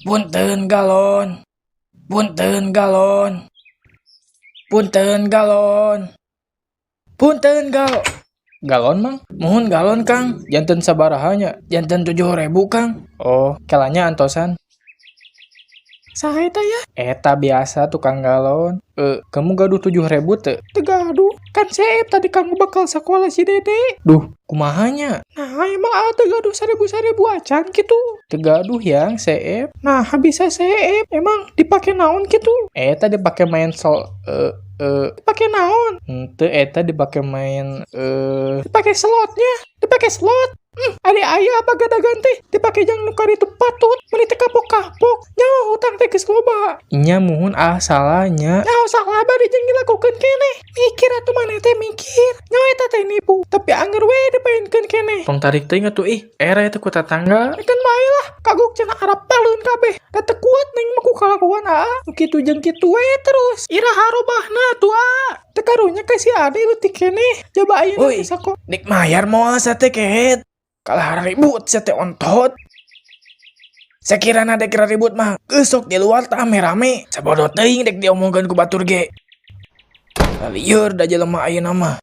Punten galon. Punten galon. Punten galon. Punten galon mang. Mohon galon Kang. Janten sabarahanya. Janten 7.000 Kang. Oh, kelanya antosan. Saha eta ya? Eta biasa tukang galon. Kamu gaduh 7.000 teu? Teu gaduh. Kan seep tadi kamu bakal sekolah si Dede. Duh, kumahanya? Nah, emang ada gaduh 1.000 acan gitu. Teu gaduh yang seep. Nah, bisa seep. Emang dipake naon gitu? Eta dipake main dipake naon? Henteu eta dipake main dipake slotnya. Dipake slot. Ade aya bagadagan teh dipake jang nu karitu patut meuni teh kapok-kapok nyaho hutang teh geus loba nya muhun salahnya nyaho salah bari jeung dilakukeun keneh mikir atuh maneh teh mikir nyaho eta teh nipu tapi anger we dipaenkeun keneh tong tarik teuing atuh era eta ku tetangga kan bae lah kagok cenah arab paleun kabeh da teu kuat ning mah ku kalakuan kitu jeung kitu we terus iraha robahna atuh teu karunya kasih ade leutik keneh coba ayeuna bisa kok dik mayar moal sate kehet kalah ribut sate ontot. Sekirana dek kira ribut mah, gesok di luar tah rame-rame. Sabodo teuing dek diomongkeun ku batur ge. Lieur da jelema ayeuna mah.